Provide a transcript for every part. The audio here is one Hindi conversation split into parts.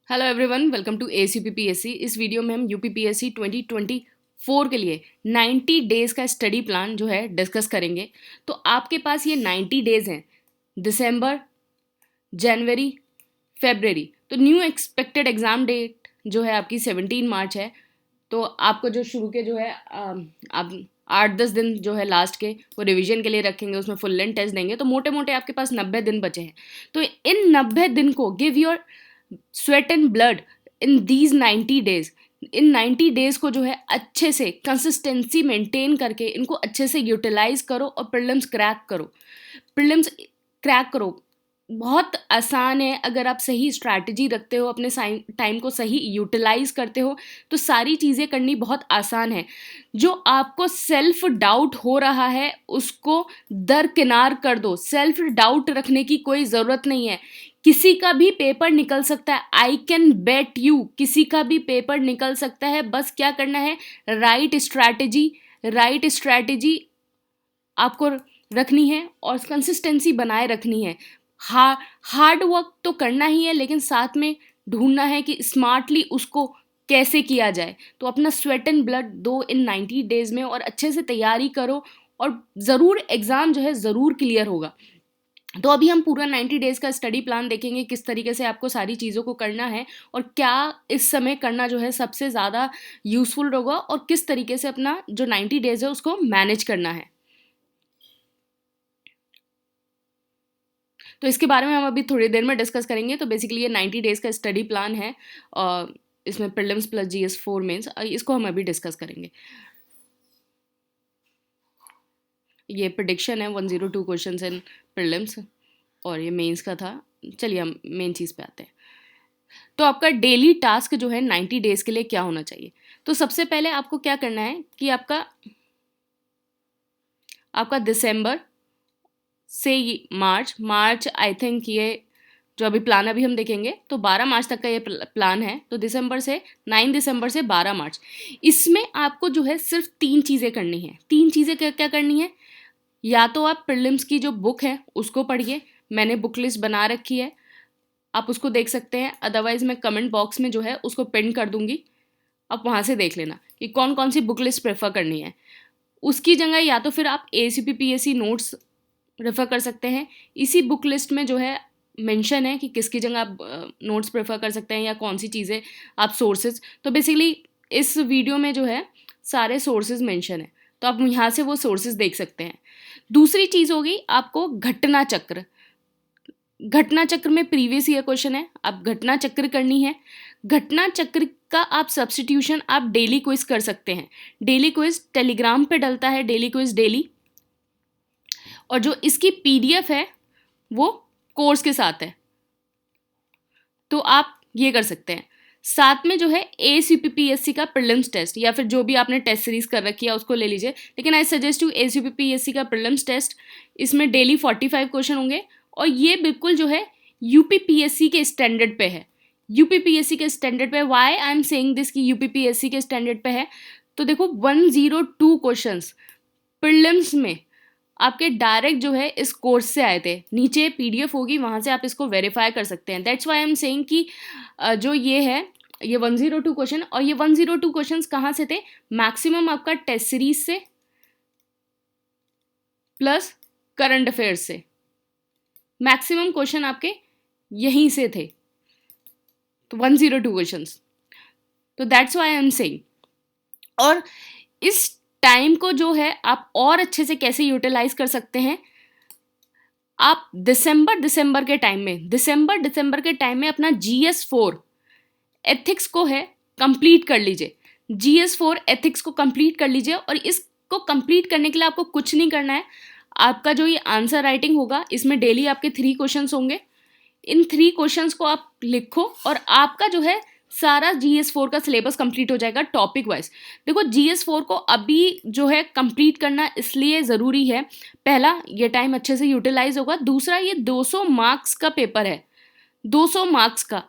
Hello everyone, welcome to ACPPSC। इस वीडियो में हम UPPSC 2024 के लिए 90 डेज़ का स्टडी प्लान जो है डिस्कस करेंगे। तो आपके पास ये 90 डेज़ हैं, दिसंबर, जनवरी, फेबररी। तो न्यू एक्सपेक्टेड एग्ज़ाम डेट जो है आपकी 17 मार्च है। तो आपको जो शुरू के जो है आप 8-10 दिन जो है लास्ट के वो रिवीजन के लिए रखेंगे, उसमें फुल लेंथ टेस्ट देंगे। तो मोटे मोटे आपके पास 90 दिन बचे हैं। तो इन 90 दिन को give your sweat and blood in these 90 days. In 90 days को जो है अच्छे से कंसिस्टेंसी मेंटेन करके इनको अच्छे से यूटिलाइज करो और प्रीलिम्स क्रैक करो। प्रीलिम्स क्रैक करो, बहुत आसान है। अगर आप सही स्ट्रैटेजी रखते हो, अपने टाइम को सही यूटिलाइज करते हो, तो सारी चीज़ें करनी बहुत आसान है। जो आपको सेल्फ डाउट हो रहा है उसको दरकिनार कर दो। सेल्फ डाउट रखने की कोई ज़रूरत नहीं है। किसी का भी पेपर निकल सकता है, आई कैन बेट यू, किसी का भी पेपर निकल सकता है। बस क्या करना है, राइट स्ट्रैटेजी आपको रखनी है और कंसिस्टेंसी बनाए रखनी है। हार्ड वर्क तो करना ही है, लेकिन साथ में ढूंढना है कि स्मार्टली उसको कैसे किया जाए। तो अपना स्वेट एंड ब्लड दो इन 90 डेज में और अच्छे से तैयारी करो और ज़रूर एग्ज़ाम जो है ज़रूर क्लियर होगा। तो अभी हम पूरा 90 डेज़ का स्टडी प्लान देखेंगे, किस तरीके से आपको सारी चीज़ों को करना है और क्या इस समय करना जो है सबसे ज़्यादा यूज़फुल होगा और किस तरीके से अपना जो 90 डेज़ है उसको मैनेज करना है। तो इसके बारे में हम अभी थोड़ी देर में डिस्कस करेंगे। तो बेसिकली ये 90 डेज़ का स्टडी प्लान है और इसमें प्रीलिम्स प्लस GS4 मेंस, इसको हम अभी डिस्कस करेंगे। ये प्रिडिक्शन है 102 क्वेश्चंस इन प्रीलिम्स और ये मेंस का था। चलिए हम मेन चीज़ पे आते हैं। तो आपका डेली टास्क जो है 90 डेज़ के लिए क्या होना चाहिए। तो सबसे पहले आपको क्या करना है कि आपका दिसंबर से मार्च आई थिंक ये जो अभी प्लान अभी हम देखेंगे तो 12 मार्च तक का ये प्लान है। तो 9 दिसंबर से 12 मार्च, इसमें आपको जो है सिर्फ 3 चीज़ें करनी है। 3 चीज़ें क्या क्या करनी है। या तो आप प्रीलिम्स की जो बुक है उसको पढ़िए, मैंने बुक लिस्ट बना रखी है, आप उसको देख सकते हैं। अदरवाइज़ मैं कमेंट बॉक्स में जो है उसको पिन कर दूंगी, आप वहाँ से देख लेना कि कौन कौन सी बुक लिस्ट प्रेफर करनी है। उसकी जगह या तो फिर आप ACPPSC नोट्स रेफ़र कर सकते हैं। इसी बुक लिस्ट में जो है मेंशन है कि किसकी जगह आप नोट्स प्रेफर कर सकते हैं या कौन सी चीज़ें आप सोर्सेज। तो बेसिकली इस वीडियो में जो है सारे सोर्सेज मेंशन है, तो आप यहाँ से वो सोर्सेज देख सकते हैं। दूसरी चीज़ होगी आपको घटना चक्र। घटना चक्र में प्रीवियस ईयर क्वेश्चन है, आप घटना चक्र करनी है। घटना चक्र का आप सब्स्टिट्यूशन आप डेली क्विज कर सकते हैं। डेली क्विज टेलीग्राम पे डलता है, डेली क्विज डेली, और जो इसकी PDF है वो कोर्स के साथ है, तो आप ये कर सकते हैं। साथ में जो है ACPPSC का प्रीलिम्स टेस्ट या फिर जो भी आपने टेस्ट सीरीज कर रखी है उसको ले लीजिए, लेकिन आई सजेस्ट यू ACPPSC का प्रीलिम्स टेस्ट। इसमें डेली 45 क्वेश्चन होंगे और ये बिल्कुल जो है UPPSC के स्टैंडर्ड पे है। UPPSC के स्टैंडर्ड पे, why I am saying this कि UPPSC के स्टैंडर्ड पे है। तो देखो 102 क्वेश्चंस प्रीलिम्स में आपके डायरेक्ट जो है इस कोर्स से आए थे। नीचे PDF होगी, वहाँ से आप इसको वेरीफाई कर सकते हैं। That's why I am saying कि जो ये है ये 102 क्वेश्चन, और ये 102 क्वेश्चंस कहाँ से थे, मैक्सिमम आपका टेस्ट सीरीज से प्लस करंट अफेयर्स से, मैक्सिमम क्वेश्चन आपके यहीं से थे। तो 102 क्वेश्चंस, तो that's why I am saying. और इस टाइम को जो है आप और अच्छे से कैसे यूटिलाइज कर सकते हैं, आप दिसंबर के टाइम में अपना GS4 एथिक्स को है कंप्लीट कर लीजिए। GS4 एथिक्स को कंप्लीट कर लीजिए और इसको कंप्लीट करने के लिए आपको कुछ नहीं करना है। आपका जो ये आंसर राइटिंग होगा, इसमें डेली आपके 3 क्वेश्चंस होंगे। इन 3 क्वेश्चंस को आप लिखो और आपका जो है सारा GS4 का सिलेबस कंप्लीट हो जाएगा टॉपिक वाइज। देखो GS4 को अभी जो है कंप्लीट करना इसलिए ज़रूरी है, पहला ये टाइम अच्छे से यूटिलाइज होगा, दूसरा ये 200 मार्क्स का पेपर है, 200 मार्क्स का।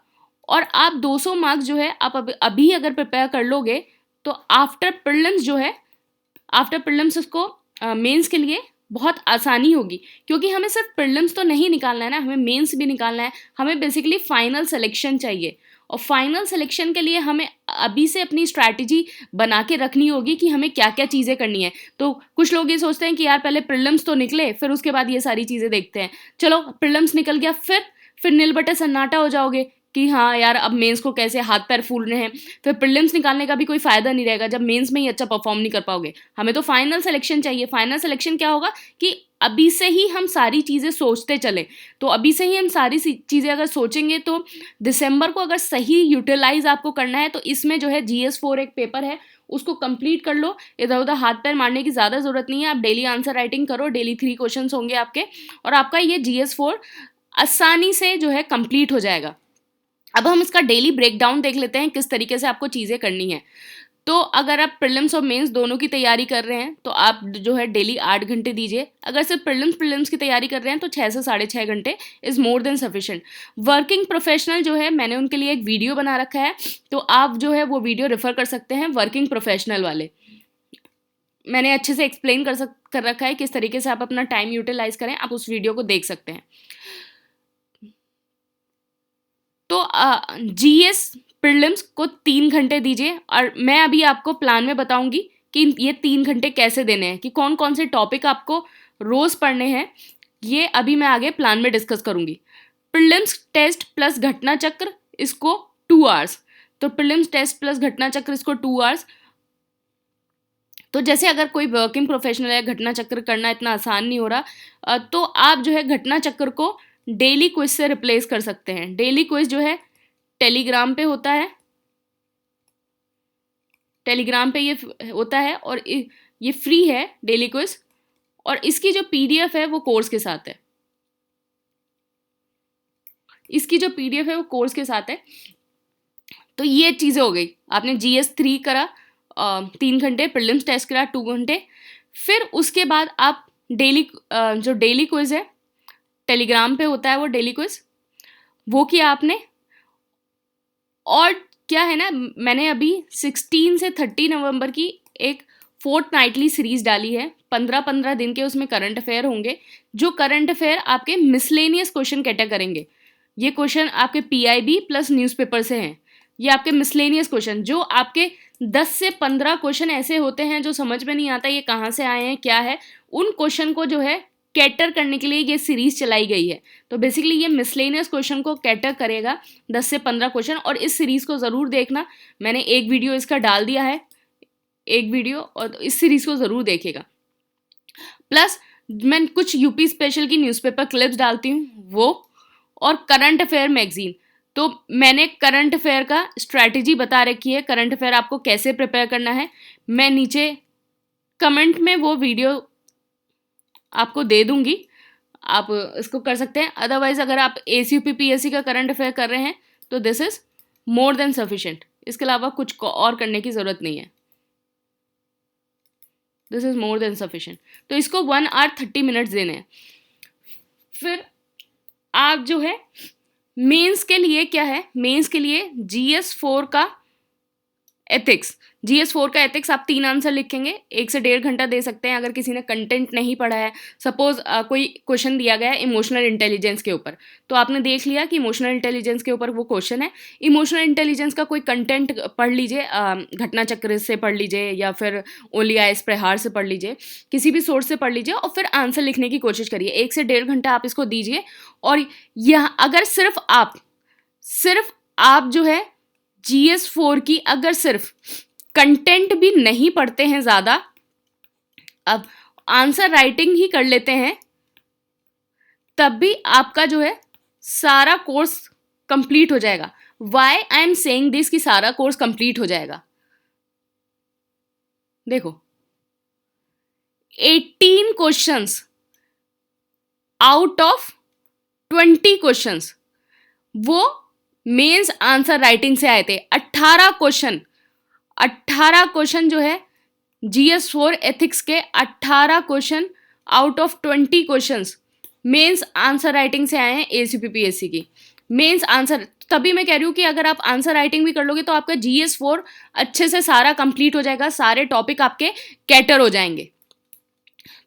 और आप 200 मार्क्स जो है आप अभी अगर प्रिपेयर कर लोगे तो आफ्टर प्रीलिम्स उसको मेंस के लिए बहुत आसानी होगी, क्योंकि हमें सिर्फ प्रीलिम्स तो नहीं निकालना है ना, हमें मेंस भी निकालना है। हमें बेसिकली फाइनल सिलेक्शन चाहिए और फाइनल सिलेक्शन के लिए हमें अभी से अपनी स्ट्रैटेजी बना के रखनी होगी कि हमें क्या क्या चीज़ें करनी है। तो कुछ लोग ये सोचते हैं कि यार पहले प्रीलिम्स तो निकले, फिर उसके बाद ये सारी चीज़ें देखते हैं। चलो प्रीलिम्स निकल गया, फिर नील बटे सन्नाटा हो जाओगे कि हाँ यार अब मेंस को कैसे, हाथ पैर फूल रहे हैं। फिर प्रीलिम्स निकालने का भी कोई फ़ायदा नहीं रहेगा जब मेंस में ही अच्छा परफॉर्म नहीं कर पाओगे। हमें तो फाइनल सिलेक्शन चाहिए। फाइनल सिलेक्शन क्या होगा कि अभी से ही हम सारी चीज़ें सोचते चले। तो अभी से ही हम सारी चीज़ें अगर सोचेंगे तो दिसंबर को अगर सही यूटिलाइज आपको करना है तो इसमें जो है GS4 एक पेपर है, उसको कंप्लीट कर लो। इधर उधर हाथ पैर मारने की ज़्यादा ज़रूरत नहीं है। आप डेली आंसर राइटिंग करो, डेली 3 क्वेश्चंस होंगे आपके और आपका ये GS4 आसानी से जो है कंप्लीट हो जाएगा। अब हम इसका डेली ब्रेकडाउन देख लेते हैं किस तरीके से आपको चीज़ें करनी है। तो अगर आप प्रीलिम्स और मेंस दोनों की तैयारी कर रहे हैं तो आप जो है डेली 8 घंटे दीजिए। अगर सिर्फ प्रीलिम्स की तैयारी कर रहे हैं तो 6 से 6.5 घंटे is more than sufficient. Working professional जो है मैंने उनके लिए एक वीडियो बना रखा है, तो आप जो है वो वीडियो रेफर कर सकते हैं। वर्किंग प्रोफेशनल वाले मैंने अच्छे से एक्सप्लेन कर रखा है किस तरीके से आप अपना टाइम यूटिलाइज करें, आप उस वीडियो को देख सकते हैं। तो GS प्रीलिम्स को 3 घंटे दीजिए और मैं अभी आपको प्लान में बताऊंगी कि ये 3 घंटे कैसे देने हैं, कि कौन कौन से टॉपिक आपको रोज़ पढ़ने हैं, ये अभी मैं आगे प्लान में डिस्कस करूंगी। प्रीलिम्स टेस्ट प्लस घटना चक्र इसको 2 आवर्स। तो प्रीलिम्स टेस्ट प्लस घटना चक्र इसको 2 आवर्स। तो जैसे अगर कोई वर्किंग प्रोफेशनल है, घटना चक्र करना इतना आसान नहीं हो रहा, तो आप जो है घटना चक्र को डेली क्विज से रिप्लेस कर सकते हैं। डेली क्विज जो है टेलीग्राम पे होता है, टेलीग्राम पे ये होता है और ये फ्री है डेली क्विज, और इसकी जो PDF है वो कोर्स के साथ है। इसकी जो PDF है वो कोर्स के साथ है। तो ये चीज़ें हो गई। आपने GS3 करा 3 घंटे, प्रीलिम्स टेस्ट करा 2 घंटे, फिर उसके बाद आप डेली जो डेली क्विज है टेलीग्राम पे होता है वो डेली क्विज, वो किया आपने। और क्या है ना, मैंने अभी 16 से 30 नवंबर की एक फोर्टनाइटली सीरीज डाली है। 15-15 दिन के उसमें करंट अफेयर होंगे, जो करंट अफेयर आपके मिसलेनियस क्वेश्चन कैटर करेंगे। ये क्वेश्चन आपके PIB प्लस न्यूज़पेपर से हैं। ये आपके मिसलेनियस क्वेश्चन, जो आपके 10 से 15 क्वेश्चन ऐसे होते हैं जो समझ में नहीं आता ये कहाँ से आए हैं क्या है, उन क्वेश्चन को जो है कैटर करने के लिए ये सीरीज चलाई गई है। तो बेसिकली ये मिसलेनियस क्वेश्चन को कैटर करेगा, 10 से 15 क्वेश्चन। और इस सीरीज को ज़रूर देखना, मैंने एक वीडियो इसका डाल दिया है, एक वीडियो, और इस सीरीज को ज़रूर देखेगा। प्लस मैं कुछ UP स्पेशल की न्यूज़पेपर क्लिप्स डालती हूँ वो, और करंट अफेयर मैगजीन। तो मैंने करंट अफेयर का स्ट्रैटेजी बता रखी है, करंट अफेयर आपको कैसे प्रिपेयर करना है। मैं नीचे कमेंट में वो वीडियो आपको दे दूंगी, आप इसको कर सकते हैं। अदरवाइज अगर आप ACUP PSC का करंट अफेयर कर रहे हैं तो this is more than sufficient. इसके अलावा कुछ और करने की ज़रूरत नहीं है, this is more than sufficient. तो इसको 1 आवर 30 मिनट्स देने हैं। फिर आप जो है मेंस के लिए क्या है, मेंस के लिए GS4 का एथिक्स, GS4 का एथिक्स आप 3 आंसर लिखेंगे, 1 से 1.5 घंटा दे सकते हैं। अगर किसी ने कंटेंट नहीं पढ़ा है, सपोज कोई क्वेश्चन दिया गया है इमोशनल इंटेलिजेंस के ऊपर, तो आपने देख लिया कि इमोशनल इंटेलिजेंस के ऊपर वो क्वेश्चन है। इमोशनल इंटेलिजेंस का कोई कंटेंट पढ़ लीजिए, घटना चक्र से पढ़ लीजिए या फिर ओनली आइस प्रहार से पढ़ लीजिए, किसी भी सोर्स से पढ़ लीजिए और फिर आंसर लिखने की कोशिश करिए। 1 से 1.5 घंटा आप इसको दीजिए। और यह अगर सिर्फ आप जो है GS4 की अगर सिर्फ कंटेंट भी नहीं पढ़ते हैं ज़्यादा, अब आंसर राइटिंग ही कर लेते हैं, तब भी आपका जो है सारा कोर्स कंप्लीट हो जाएगा। Why I am saying this कि सारा कोर्स कंप्लीट हो जाएगा, देखो 18 क्वेश्चंस आउट ऑफ 20 क्वेश्चंस वो मेंस आंसर राइटिंग से आए थे। 18 क्वेश्चन जो है GS4 एथिक्स के 18 question out of 20 questions mains answer writing से आए हैं ACUP PSC की। मेंस आंसर, तभी मैं कह रही हूँ कि अगर आप आंसर राइटिंग भी कर लोगे तो आपका GS4 अच्छे से सारा कंप्लीट हो जाएगा, सारे टॉपिक आपके कैटर हो जाएंगे।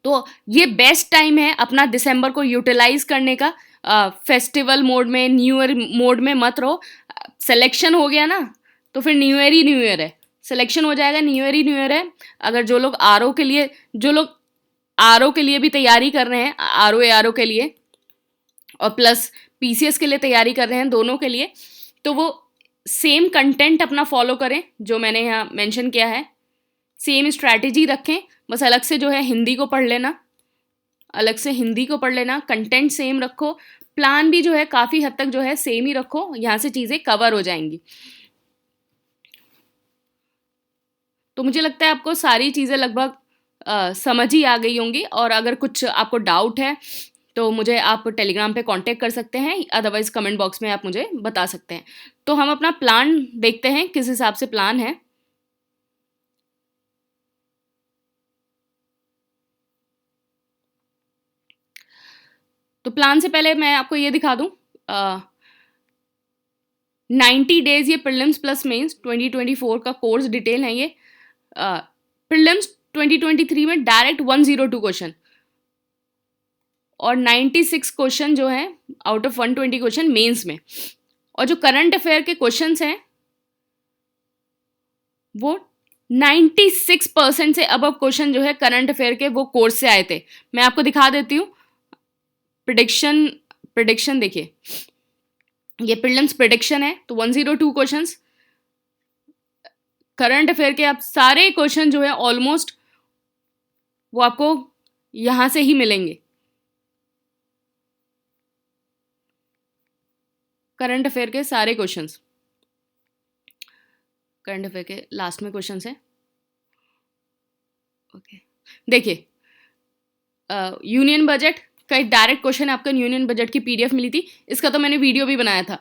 तो ये बेस्ट टाइम है अपना दिसंबर को यूटिलाइज करने का। फेस्टिवल मोड में, न्यू ईयर मोड में मत रहो। सिलेक्शन हो गया ना तो फिर न्यू ईयर ही न्यू ईयर है, सिलेक्शन हो जाएगा, न्यू ईयर ही न्यू ईयर है। अगर जो लोग आर के लिए भी तैयारी कर रहे हैं, आर ओ के लिए, और प्लस पीसीएस के लिए तैयारी कर रहे हैं, दोनों के लिए, तो वो सेम कंटेंट अपना फॉलो करें जो मैंने यहाँ मेंशन किया है, सेम स्ट्रैटेजी रखें। बस अलग से जो है हिंदी को पढ़ लेना, अलग से हिंदी को पढ़ लेना, कंटेंट सेम रखो, प्लान भी जो है काफ़ी हद तक जो है सेम ही रखो, यहाँ से चीज़ें कवर हो जाएंगी। तो मुझे लगता है आपको सारी चीज़ें लगभग समझ ही आ गई होंगी। और अगर कुछ आपको डाउट है तो मुझे आप टेलीग्राम पे कांटेक्ट कर सकते हैं, अदरवाइज़ कमेंट बॉक्स में आप मुझे बता सकते हैं। तो हम अपना प्लान देखते हैं किस हिसाब से प्लान है। तो प्लान से पहले मैं आपको ये दिखा दूं, 90 डेज ये प्रीलिम्स प्लस मेंस 2024 का कोर्स डिटेल है। ये प्रीलिम्स 2023 में डायरेक्ट 102 क्वेश्चन और 96 क्वेश्चन जो है आउट ऑफ 120 क्वेश्चन मेंस में, और जो करंट अफेयर के क्वेश्चंस हैं वो 96% से अबव क्वेश्चन जो है करंट अफेयर के वो कोर्स से आए थे। मैं आपको दिखा देती हूँ प्रिडिक्शन देखिए, ये प्रीलिम्स प्रिडिक्शन है, तो 102 क्वेश्चंस करंट अफेयर के, आप सारे क्वेश्चन जो है ऑलमोस्ट वो आपको यहाँ से ही मिलेंगे। करंट अफेयर के सारे क्वेश्चंस, करंट अफेयर के लास्ट में क्वेश्चंस हैं। ओके, देखिए यूनियन बजट का एक डायरेक्ट क्वेश्चन, आपका यूनियन बजट की पीडीएफ मिली थी, इसका तो मैंने वीडियो भी बनाया था,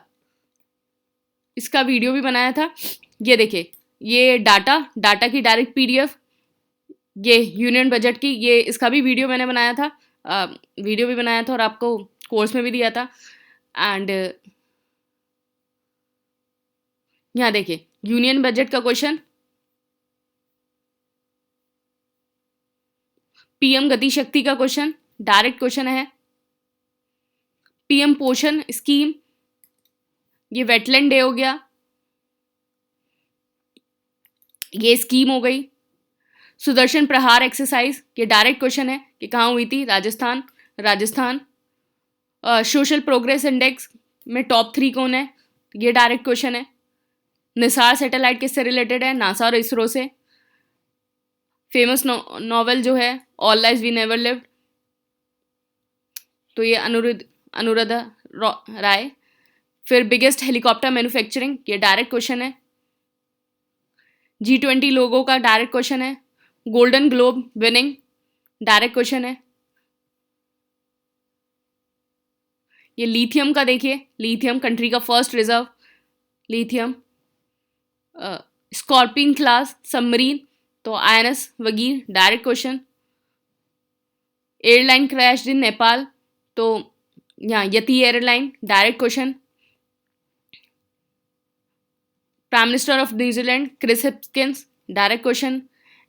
इसका वीडियो भी बनाया था। ये देखिए, ये डाटा की डायरेक्ट पीडीएफ, ये यूनियन बजट की, ये इसका भी वीडियो मैंने बनाया था, वीडियो भी बनाया था और आपको कोर्स में भी दिया था। एंड यहाँ देखिए यूनियन बजट का क्वेश्चन, पीएम गति शक्ति का क्वेश्चन, डायरेक्ट क्वेश्चन है। पीएम पोषण स्कीम, ये वेटलैंड डे हो गया, ये स्कीम हो गई। सुदर्शन प्रहार एक्सरसाइज, ये डायरेक्ट क्वेश्चन है कि कहाँ हुई थी, राजस्थान। सोशल प्रोग्रेस इंडेक्स में टॉप 3 कौन है, ये डायरेक्ट क्वेश्चन है। निसार सैटेलाइट किससे रिलेटेड है, नासा और इसरो से। फेमस नॉवेल जो है all lives we never lived, तो ये अनुराधा राय। फिर बिगेस्ट हेलीकॉप्टर मैन्युफैक्चरिंग, ये डायरेक्ट क्वेश्चन है। G20 लोगों का डायरेक्ट क्वेश्चन है। Golden globe winning, direct question है। ये लिथियम का देखिए, लिथियम कंट्री का first reserve, lithium. Scorpion class submarine, तो INS Vagir, direct question. Airline crash in Nepal, तो यहाँ Yeti airline, direct question. Prime minister of New Zealand Chris Hipkins, direct question.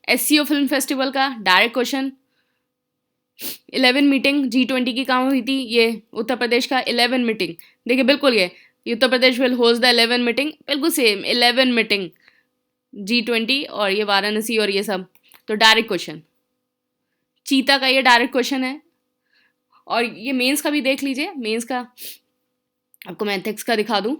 SCO film festival का डायरेक्ट क्वेश्चन। 11 मीटिंग G20 की कहाँ हुई थी, ये उत्तर प्रदेश का 11 मीटिंग, देखिए बिल्कुल ये Uttar Pradesh will host the 11 meeting, बिल्कुल सेम 11 मीटिंग G20, और ये वाराणसी और ये सब, तो डायरेक्ट क्वेश्चन। चीता का ये डायरेक्ट क्वेश्चन है। और ये मेंस का भी देख लीजिए, मेंस का आपको मैं एथिक्स का दिखा दूं,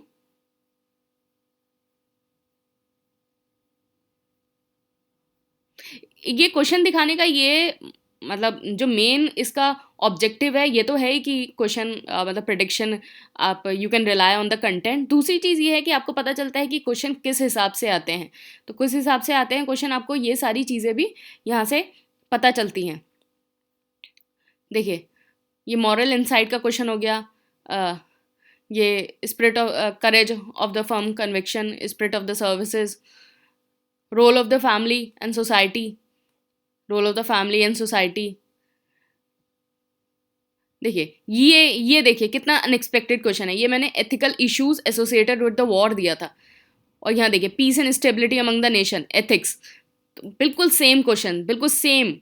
ये क्वेश्चन दिखाने का ये मतलब जो मेन इसका ऑब्जेक्टिव है ये तो है ही कि क्वेश्चन मतलब प्रिडिक्शन, आप you can rely on the content. दूसरी चीज़ ये है कि आपको पता चलता है कि क्वेश्चन किस हिसाब से आते हैं, तो किस हिसाब से आते हैं क्वेश्चन, आपको ये सारी चीज़ें भी यहाँ से पता चलती हैं। देखिए ये मॉरल इंसाइट का क्वेश्चन हो गया, ये spirit of courage of the firm conviction, spirit of the services, role of the family and society, role of the family and society. देखिए ये देखिए कितना अनएक्सपेक्टेड क्वेश्चन है, ये मैंने ethical issues associated with the war दिया था, और यहाँ देखिए peace and stability among the nation, ethics, तो बिल्कुल सेम क्वेश्चन, बिल्कुल सेम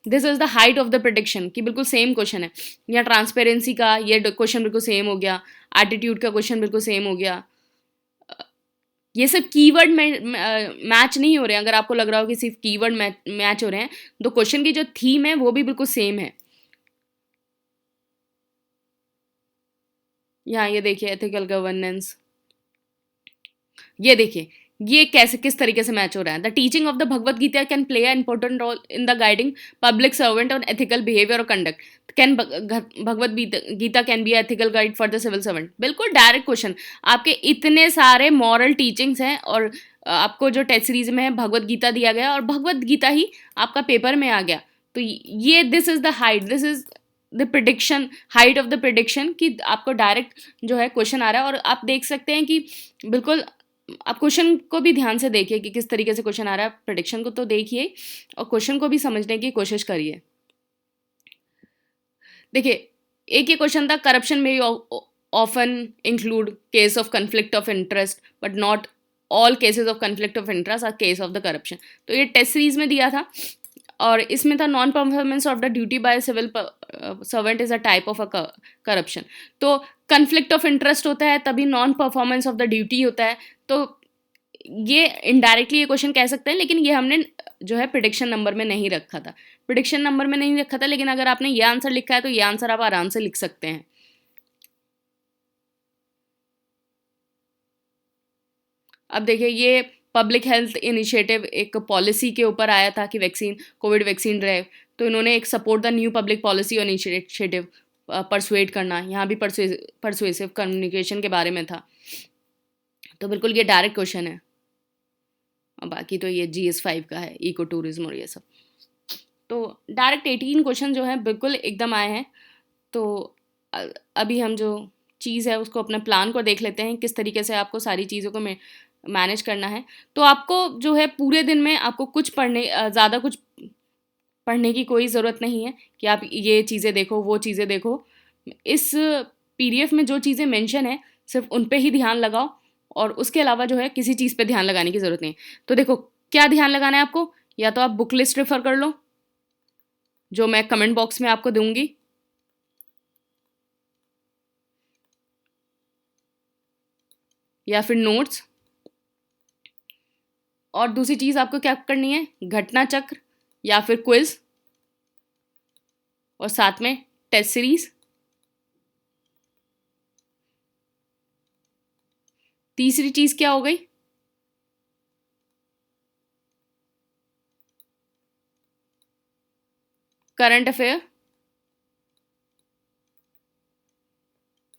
this is the height of the prediction कि बिल्कुल सेम क्वेश्चन है। यहाँ ट्रांसपेरेंसी का ये क्वेश्चन बिल्कुल सेम हो गया, एटीट्यूड का क्वेश्चन बिल्कुल सेम हो गया। ये सब कीवर्ड में मैच नहीं हो रहे हैं। अगर आपको लग रहा हो कि सिर्फ कीवर्ड मैच हो रहे हैं, तो क्वेश्चन की जो थीम है वो भी बिल्कुल सेम है। यहाँ ये देखिए एथिकल गवर्नेंस, ये देखिए ये कैसे किस तरीके से मैच हो रहा है। The teaching of the Bhagavad Gita can play a important role in the guiding public servant on ethical behaviour और conduct. Can Bhagavad Gita can be ethical guide for the civil servant. बिल्कुल डायरेक्ट क्वेश्चन। आपके इतने सारे मॉरल टीचिंग्स हैं और आपको जो टेस्ट सीरीज में है भगवत गीता दिया गया और भगवत गीता ही आपका पेपर में आ गया। तो ये this is the height, this is the prediction, height of the prediction कि आपको डायरेक्ट जो है क्वेश्चन आ रहा है। और आप देख सकते हैं कि बिल्कुल आप क्वेश्चन को भी ध्यान से देखिए कि किस तरीके से क्वेश्चन आ रहा है। प्रेडिक्शन को तो देखिए और क्वेश्चन को भी समझने की कोशिश करिए। देखिए एक ये क्वेश्चन था, करप्शन में often include case of conflict of interest but not all cases of conflict of interest are case of the corruption. तो ये टेस्ट सीरीज में दिया था और इसमें था non performance of the duty by civil servant is a type of a corruption. तो कन्फ्लिक्ट ऑफ इंटरेस्ट होता है तभी non performance of the duty होता है। तो ये इनडायरेक्टली ये क्वेश्चन कह सकते हैं, लेकिन ये हमने जो है प्रिडिक्शन नंबर में नहीं रखा था, प्रिडिक्शन नंबर में नहीं रखा था। लेकिन अगर आपने ये आंसर लिखा है तो ये आंसर आप आराम से लिख सकते हैं। अब देखिए ये पब्लिक हेल्थ इनिशिएटिव एक पॉलिसी के ऊपर आया था कि वैक्सीन, कोविड वैक्सीन ड्राइव। तो इन्होंने एक support the new public policy और इनिशिएटिव, परसुएड करना, यहाँ भी परसुएसिव कम्युनिकेशन के बारे में था। तो बिल्कुल ये डायरेक्ट क्वेश्चन है। और बाकी तो ये GS5 का है, इको टूरिज्म और ये सब। तो डायरेक्ट 18 क्वेश्चन जो है बिल्कुल एकदम आए हैं। तो अभी हम जो चीज़ है उसको अपने प्लान को देख लेते हैं, किस तरीके से आपको सारी चीज़ों को मैनेज करना है। तो आपको जो है पूरे दिन में आपको कुछ ज़्यादा कुछ पढ़ने की कोई ज़रूरत नहीं है कि आप ये चीज़ें देखो वो चीज़ें देखो। इस PDF में जो चीज़ें मेंशन है सिर्फ उन पे ही ध्यान लगाओ और उसके अलावा जो है किसी चीज़ पे ध्यान लगाने की ज़रूरत नहीं है। तो देखो क्या ध्यान लगाना है आपको, या तो आप बुक लिस्ट रेफर कर लो जो मैं कमेंट बॉक्स में आपको दूंगी, या फिर नोट्स। और दूसरी चीज़ आपको क्या करनी है, घटना चक्र या फिर क्विज, और साथ में टेस्ट सीरीज। तीसरी चीज़ क्या हो गई, करंट अफेयर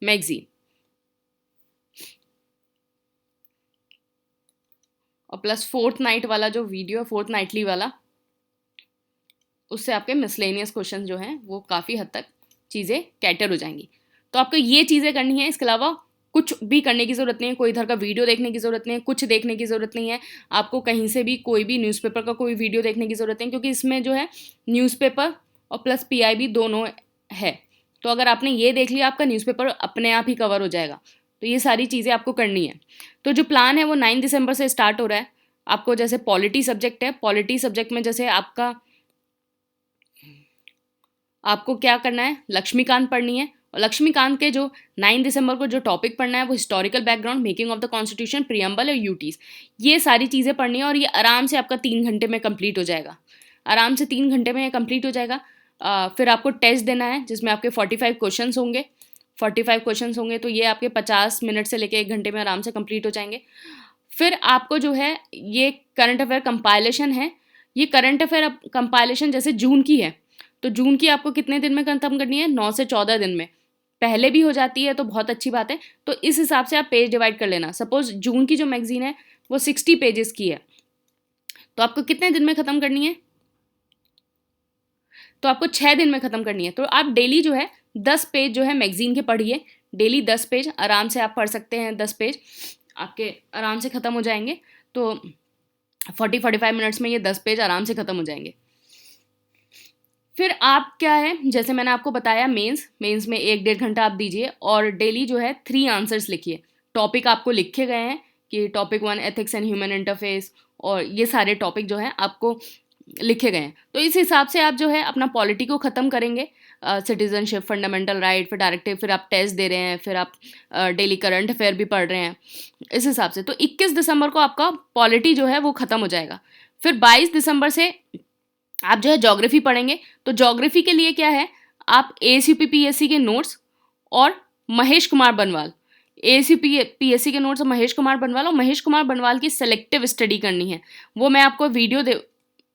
मैगजीन। और प्लस फोर्थ नाइट वाला जो वीडियो है, फोर्थ नाइटली वाला, उससे आपके मिसलेनियस क्वेश्चन जो हैं वो काफ़ी हद तक चीज़ें कैटर हो जाएंगी। तो आपको ये चीज़ें करनी है, इसके अलावा कुछ भी करने की ज़रूरत नहीं है। कोई इधर का वीडियो देखने की ज़रूरत नहीं है, कुछ देखने की ज़रूरत नहीं है आपको। कहीं से भी कोई भी न्यूज़पेपर का कोई वीडियो देखने की ज़रूरत नहीं, क्योंकि इसमें जो है न्यूज़पेपर और प्लस PIB दोनों है। तो अगर आपने ये देख लिया आपका न्यूज़पेपर अपने आप ही कवर हो जाएगा। तो ये सारी चीज़ें आपको करनी है। तो जो प्लान है वो 9 दिसंबर से स्टार्ट हो रहा है। आपको जैसे पॉलिटी सब्जेक्ट है, पॉलिटी सब्जेक्ट में जैसे आपको क्या करना है, लक्ष्मीकांत पढ़नी है। और लक्ष्मीकांत के जो 9 दिसंबर को जो टॉपिक पढ़ना है वो historical background, making of the constitution, preamble और यूटीज। ये सारी चीज़ें पढ़नी है और ये आराम से आपका 3 घंटे में कंप्लीट हो जाएगा। आराम से 3 घंटे में कंप्लीट हो जाएगा। फिर आपको टेस्ट देना है जिसमें आपके 45 क्वेश्चन होंगे। 45 क्वेश्चन होंगे तो ये आपके 50 मिनट से लेकर 1 घंटे में आराम से कंप्लीट हो जाएंगे। फिर आपको जो है ये करंट अफेयर कंपाइलेशन है। ये करंट अफेयर कंपाइलेशन जैसे जून की है, तो जून की आपको कितने दिन में खत्म करनी है, 9 से 14 दिन में। पहले भी हो जाती है तो बहुत अच्छी बात है। तो इस हिसाब से आप पेज डिवाइड कर लेना। सपोज जून की जो मैगजीन है वो 60 पेजेस की है, तो आपको कितने दिन में ख़त्म करनी है, तो आपको 6 दिन में ख़त्म करनी है। तो आप डेली जो है 10 पेज जो है मैगजीन के पढ़िए। डेली 10 पेज आराम से आप पढ़ सकते हैं। 10 पेज आपके आराम से ख़त्म हो जाएंगे। तो 40-45 मिनट्स में ये 10 पेज आराम से ख़त्म हो जाएंगे। फिर आप क्या है, जैसे मैंने आपको बताया मेंस में 1-1.5 घंटा आप दीजिए और डेली जो है 3 आंसर्स लिखिए। टॉपिक आपको लिखे गए हैं कि topic 1 ethics and human interface, और ये सारे टॉपिक जो है आपको लिखे गए हैं। तो इस हिसाब से आप जो है अपना पॉलिटी को ख़त्म करेंगे, सिटीजनशिप, फंडामेंटल राइट, फिर डायरेक्टिव, फिर आप टेस्ट दे रहे हैं, फिर आप डेली करंट अफेयर भी पढ़ रहे हैं, इस हिसाब से। तो 21 दिसंबर को आपका पॉलिटी जो है वो ख़त्म हो जाएगा। फिर 22 दिसंबर से आप जो है ज्योग्राफी पढ़ेंगे। तो ज्योग्राफी के लिए क्या है, आप ASUP-PSC के नोट्स और महेश कुमार बनवाल, ASUP-PSC के नोट्स और महेश कुमार बनवाल की सेलेक्टिव स्टडी करनी है। वो मैं आपको वीडियो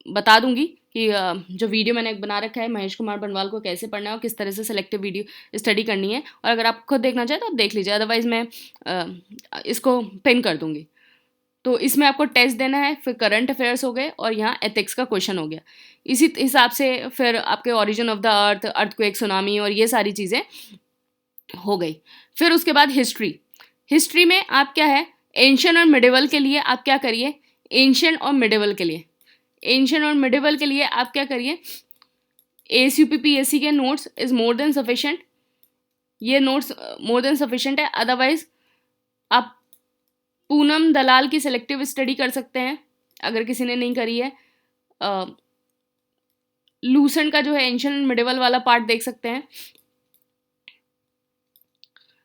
बता दूंगी कि जो वीडियो मैंने बना रखा है महेश कुमार बनवाल को कैसे पढ़ना है और किस तरह से सेलेक्टिव वीडियो स्टडी करनी है, और अगर आप खुद देखना चाहें तो आप देख लीजिए, अदरवाइज़ मैं इसको पिन कर दूंगी। तो इसमें आपको टेस्ट देना है, फिर करंट अफेयर्स हो गए और यहाँ एथिक्स का क्वेश्चन हो गया। इसी हिसाब से फिर आपके origin of the earth, earthquake, tsunami और ये सारी चीज़ें हो गई। फिर उसके बाद हिस्ट्री में आप क्या है, एंशियंट और मिडिवल के लिए आप क्या करिए, एंशियंट और मिडिवल के लिए आप क्या करिए, ASUP-PSC के notes is more than sufficient, ये नोट्स मोर देन सफिशेंट है। अदरवाइज आप पूनम दलाल की सेलेक्टिव स्टडी कर सकते हैं अगर किसी ने नहीं करी है। लूसेंट का जो है एंशियंट मिडिवल वाला पार्ट देख सकते हैं,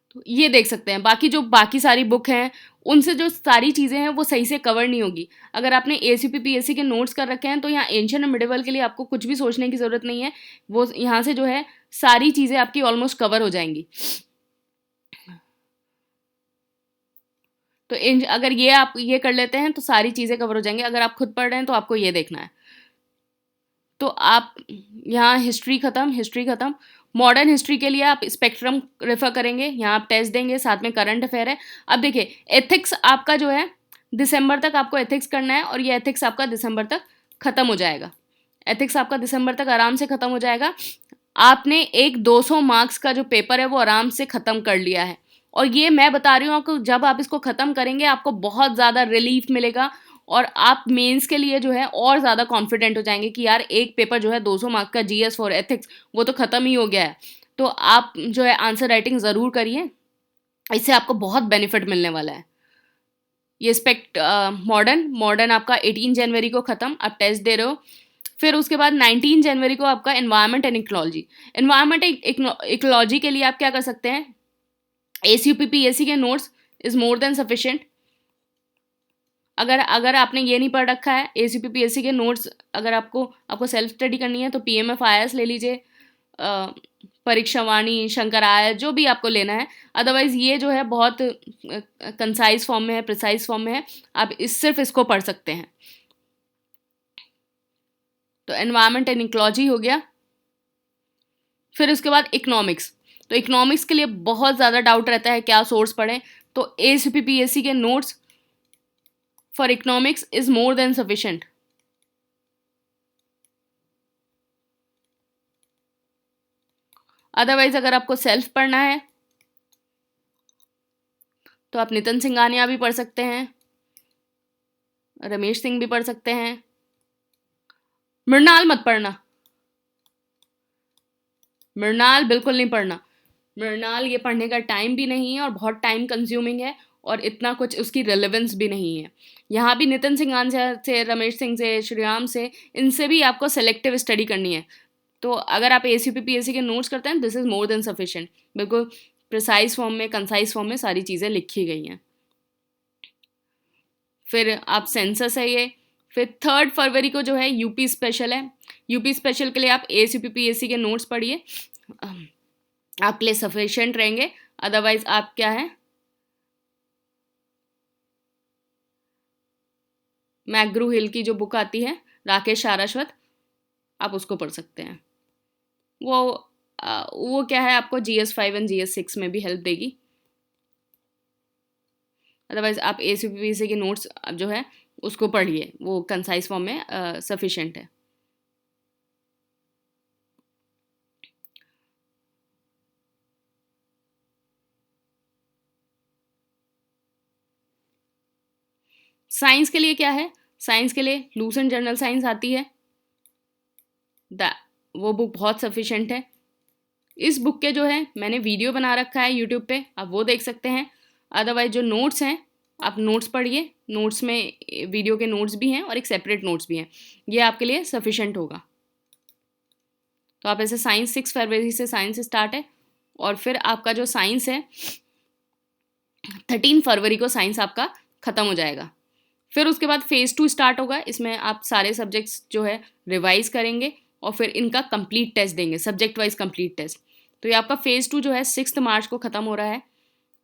तो ये देख सकते हैं। बाकी सारी बुक हैं उनसे जो सारी चीज़ें हैं वो सही से कवर नहीं होगी। अगर आपने ASUP-PSC के नोट्स कर रखे हैं तो यहाँ एंशियंट और मिडिवल के लिए आपको कुछ भी सोचने की ज़रूरत नहीं है, वो यहाँ से जो है सारी चीज़ें आपकी ऑलमोस्ट कवर हो जाएंगी। तो अगर ये आप ये कर लेते हैं तो सारी चीज़ें कवर हो जाएंगी। अगर आप खुद पढ़ रहे हैं तो आपको ये देखना है। तो आप यहाँ हिस्ट्री ख़त्म। मॉडर्न हिस्ट्री के लिए आप स्पेक्ट्रम रेफर करेंगे, यहाँ आप टेस्ट देंगे, साथ में करंट अफेयर है। अब देखिए एथिक्स आपका जो है दिसंबर तक आपको एथिक्स करना है, और ये एथिक्स आपका दिसंबर तक ख़त्म हो जाएगा। एथिक्स आपका दिसंबर तक आराम से ख़त्म हो जाएगा। आपने एक 200 मार्क्स का जो पेपर है वो आराम से ख़त्म कर लिया है, और ये मैं बता रही हूँ आपको, जब आप इसको ख़त्म करेंगे आपको बहुत ज़्यादा रिलीफ मिलेगा, और आप मेंस के लिए जो है और ज़्यादा कॉन्फिडेंट हो जाएंगे कि यार एक पेपर जो है 200 मार्क्स का GS फॉर एथिक्स वो तो ख़त्म ही हो गया है। तो आप जो है आंसर राइटिंग ज़रूर करिए, इससे आपको बहुत बेनिफिट मिलने वाला है। ये मॉडर्न आपका 18 जनवरी को ख़त्म, आप टेस्ट दे रहे हो। फिर उसके बाद 19 जनवरी को आपका एनवायरनमेंट एंड इकोलॉजी के लिए आप क्या कर सकते हैं, ASUP-PSC के notes is more than sufficient. अगर आपने ये नहीं पढ़ रखा है ASUP-PSC के नोट्स, अगर आपको सेल्फ स्टडी करनी है तो PMF IAS ले लीजिए, परीक्षावाणी, शंकर IAS, जो भी आपको लेना है। अदरवाइज़ ये जो है बहुत कंसाइज फॉर्म में है, प्रिसाइज फॉर्म में है, आप सिर्फ इसको पढ़ सकते हैं। तो एनवायरनमेंट एंड इकोलॉजी हो गया। फिर उसके बाद इकोनॉमिक्स। तो इकोनॉमिक्स के लिए बहुत ज़्यादा डाउट रहता है क्या सोर्स पढ़ें, तो ASUP-PSC के notes for economics is more than sufficient. Otherwise अगर आपको सेल्फ पढ़ना है तो आप नितिन सिंघानिया भी पढ़ सकते हैं, रमेश सिंह भी पढ़ सकते हैं। मृणाल मत पढ़ना, मृणाल बिल्कुल नहीं पढ़ना। मृणाल ये पढ़ने का टाइम भी नहीं है और बहुत टाइम कंज्यूमिंग है, और इतना कुछ उसकी रेलेवेंस भी नहीं है। यहाँ भी नितिन सिंघानिया से, रमेश सिंह से, श्रीराम से, इनसे भी आपको सेलेक्टिव स्टडी करनी है। तो अगर आप ASUP-PSC के नोट्स करते हैं this is more than sufficient, बिल्कुल प्रिसाइज फॉर्म में, कंसाइज फॉर्म में सारी चीज़ें लिखी गई हैं। फिर आप सेंसस है ये। फिर 3 फरवरी को जो है यूपी स्पेशल है। यूपी स्पेशल के लिए आप ASUP-PSC के नोट्स पढ़िए, आपके लिए सफिशेंट रहेंगे। अदरवाइज आप क्या है, मैग्रू हिल की जो बुक आती है राकेश सारस्वत, आप उसको पढ़ सकते हैं। वो क्या है, आपको GS5 एंड GS6 में भी हेल्प देगी। अदरवाइज आप ASUP-PSC के नोट्स जो है उसको पढ़िए, वो कंसाइज फॉर्म में सफिशेंट है। साइंस के लिए क्या है, साइंस के लिए लूसेंट जनरल साइंस आती है, वो बुक बहुत सफिशेंट है। इस बुक के जो है मैंने वीडियो बना रखा है यूट्यूब पे, आप वो देख सकते हैं। अदरवाइज जो नोट्स हैं आप नोट्स पढ़िए, नोट्स में वीडियो के नोट्स भी हैं और एक सेपरेट नोट्स भी हैं, ये आपके लिए सफिशेंट होगा। तो आप ऐसे साइंस 6 फरवरी से साइंस स्टार्ट है, और फिर आपका जो साइंस है 13 फरवरी को साइंस आपका ख़त्म हो जाएगा। फिर उसके बाद फेज़ 2 स्टार्ट होगा, इसमें आप सारे सब्जेक्ट्स जो है रिवाइज करेंगे और फिर इनका कंप्लीट टेस्ट देंगे, सब्जेक्ट वाइज कंप्लीट टेस्ट। तो ये आपका फेज़ 2 जो है 6 मार्च को ख़त्म हो रहा है।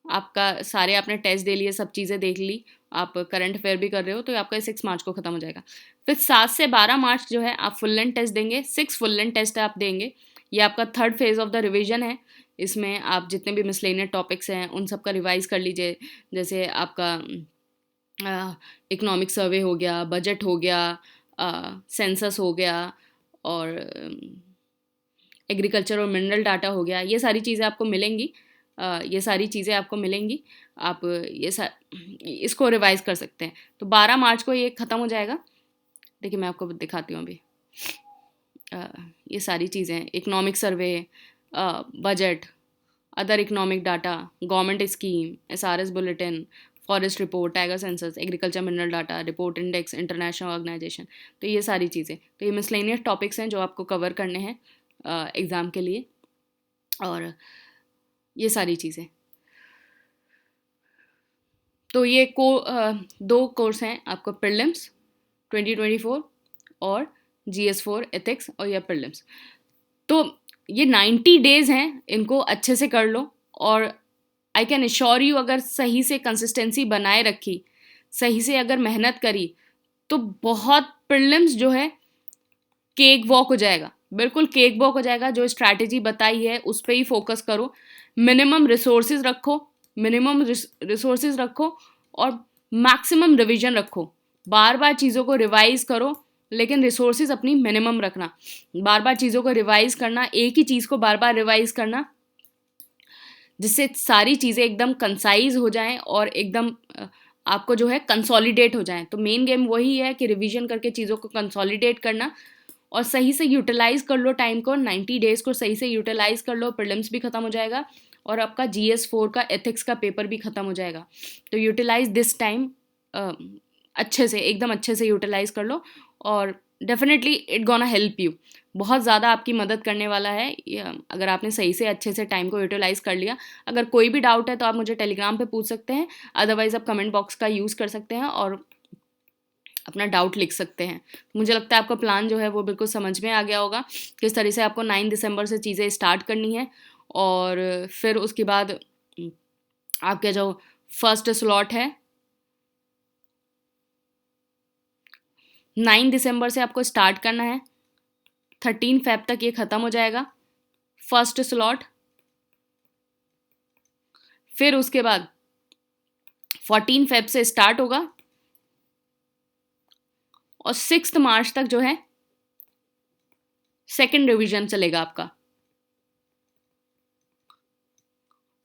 आपका सारे आपने टेस्ट दे लिए, सब चीज़ें देख ली, आप करंट अफेयर भी कर रहे हो, तो ये आपका 6 मार्च को ख़त्म हो जाएगा। फिर 7 से 12 मार्च जो है आप फुल लेंथ टेस्ट देंगे, 6 फुल लेंथ टेस्ट आप देंगे। ये आपका third phase of the revision है। इसमें आप जितने भी मिसलेनियस टॉपिक्स हैं उन सब का रिवाइज कर लीजिए, जैसे आपका इकोनॉमिक सर्वे हो गया, बजट हो गया, सेंसस हो गया, और एग्रीकल्चर और मिनरल डाटा हो गया। ये सारी चीज़ें आपको मिलेंगी, ये सारी चीज़ें आपको मिलेंगी। आप इसको रिवाइज कर सकते हैं। तो 12 मार्च को ये ख़त्म हो जाएगा। देखिए मैं आपको दिखाती हूँ अभी। ये सारी चीज़ें, economic survey, budget, other economic data, government scheme, SRS bulletin, forest report, tiger census, agriculture mineral data, report index, international organisation. तो ये सारी चीज़ें, तो ये मिसलेनियस टॉपिक्स हैं जो आपको कवर करने हैं एग्ज़ाम के लिए, और ये सारी चीज़ें। तो ये 2 कोर्स हैं आपको, प्रीलिम्स 2024 और GS4 एथिक्स, और ये प्रीलिम्स। तो ये 90 डेज़ हैं, इनको अच्छे से कर लो, और आई कैन एश्योर यू अगर सही से कंसिस्टेंसी बनाए रखी, सही से अगर मेहनत करी, तो बहुत प्रीलिम्स जो है केक वॉक हो जाएगा, बिल्कुल केक वॉक हो जाएगा। जो स्ट्रैटेजी बताई है उस पर ही फोकस करो, मिनिमम रिसोर्सेज रखो, मिनिमम रिसोर्सेज रखो, और मैक्सिमम रिवीजन रखो। बार बार चीज़ों को रिवाइज करो, लेकिन रिसोर्सेज अपनी मिनिमम रखना। बार बार चीज़ों को रिवाइज करना, एक ही चीज़ को बार बार रिवाइज करना, जिससे सारी चीज़ें एकदम कंसाइज हो जाएं और एकदम आपको जो है कंसोलिडेट हो जाएं। तो मेन गेम वही है कि रिवीजन करके चीज़ों को कंसोलिडेट करना, और सही से यूटिलाइज कर लो टाइम को, 90 डेज़ को सही से यूटिलाइज कर लो। प्रीलिम्स भी ख़त्म हो जाएगा और आपका GS4 का एथिक्स का पेपर भी ख़त्म हो जाएगा। तो यूटिलाइज दिस टाइम, अच्छे से, एकदम अच्छे से यूटिलाइज कर लो, और definitely it gonna help you, बहुत ज़्यादा आपकी मदद करने वाला है अगर आपने सही से अच्छे से टाइम को यूटिलाइज़ कर लिया। अगर कोई भी डाउट है तो आप मुझे टेलीग्राम पे पूछ सकते हैं, अदरवाइज़ आप कमेंट बॉक्स का यूज़ कर सकते हैं और अपना डाउट लिख सकते हैं। मुझे लगता है आपका प्लान जो है वो बिल्कुल समझ में आ गया होगा, किस तरह से आपको 9 दिसंबर से चीज़ें स्टार्ट करनी है, और फिर उसके बाद आपका जो फर्स्ट स्लॉट है 9 दिसंबर से आपको स्टार्ट करना है, 13 फेब तक ये ख़त्म हो जाएगा फर्स्ट स्लॉट। फिर उसके बाद 14 फेब से स्टार्ट होगा, और 6 मार्च तक जो है सेकंड रिवीजन चलेगा आपका।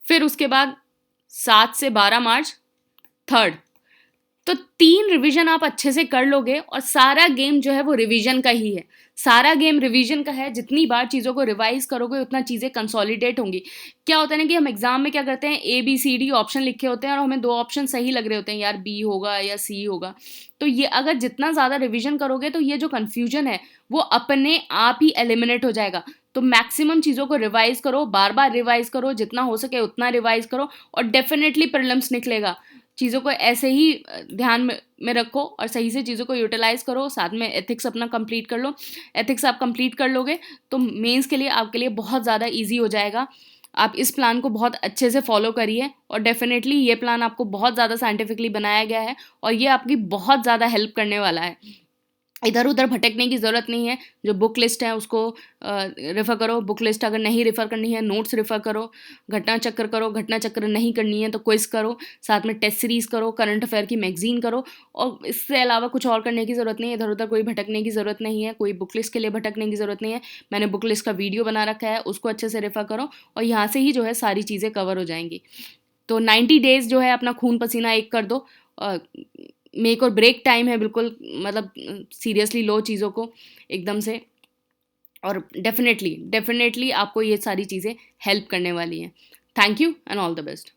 फिर उसके बाद 7 से 12 मार्च थर्ड। तो 3 रिवीजन आप अच्छे से कर लोगे, और सारा गेम जो है वो रिवीजन का ही है, सारा गेम रिवीजन का है। जितनी बार चीज़ों को रिवाइज करोगे उतना चीज़ें कंसोलिडेट होंगी। क्या होता है ना कि हम एग्जाम में क्या करते हैं, ABCD ऑप्शन लिखे होते हैं और हमें 2 ऑप्शन सही लग रहे होते हैं, यार B होगा या C होगा। तो ये अगर जितना ज़्यादा रिवीजन करोगे तो ये जो कन्फ्यूजन है वो अपने आप ही एलिमिनेट हो जाएगा। तो मैक्सिमम चीज़ों को रिवाइज करो, बार बार रिवाइज करो, जितना हो सके उतना रिवाइज करो, और डेफिनेटली प्रीलिम्स निकलेगा। चीज़ों को ऐसे ही ध्यान में रखो और सही से चीज़ों को यूटिलाइज़ करो। साथ में एथिक्स अपना कंप्लीट कर लो। एथिक्स आप कंप्लीट कर लोगे तो मेंस के लिए आपके लिए बहुत ज़्यादा इजी हो जाएगा। आप इस प्लान को बहुत अच्छे से फॉलो करिए, और डेफिनेटली ये प्लान आपको बहुत ज़्यादा साइंटिफिकली बनाया गया है, और ये आपकी बहुत ज़्यादा हेल्प करने वाला है। इधर उधर भटकने की ज़रूरत नहीं है। जो बुक लिस्ट है उसको रेफ़र करो, बुक लिस्ट अगर नहीं रेफ़र करनी है नोट्स रेफ़र करो, घटना चक्र करो, घटना चक्र नहीं करनी है तो क्विज़ करो, साथ में टेस्ट सीरीज़ करो, करंट अफेयर की मैगज़ीन करो, और इससे अलावा कुछ और करने की ज़रूरत नहीं है। इधर उधर कोई भटकने की ज़रूरत नहीं है, कोई बुक लिस्ट के लिए भटकने की ज़रूरत नहीं है। मैंने बुक लिस्ट का वीडियो बना रखा है, उसको अच्छे से रेफ़र करो, और यहाँ से ही जो है सारी चीज़ें कवर हो जाएंगी। तो 90 डेज़ जो है अपना खून पसीना एक कर दो। मेक और ब्रेक टाइम है बिल्कुल, मतलब सीरियसली लो चीज़ों को एकदम से, और डेफिनेटली आपको ये सारी चीज़ें हेल्प करने वाली हैं। Thank you and all the best.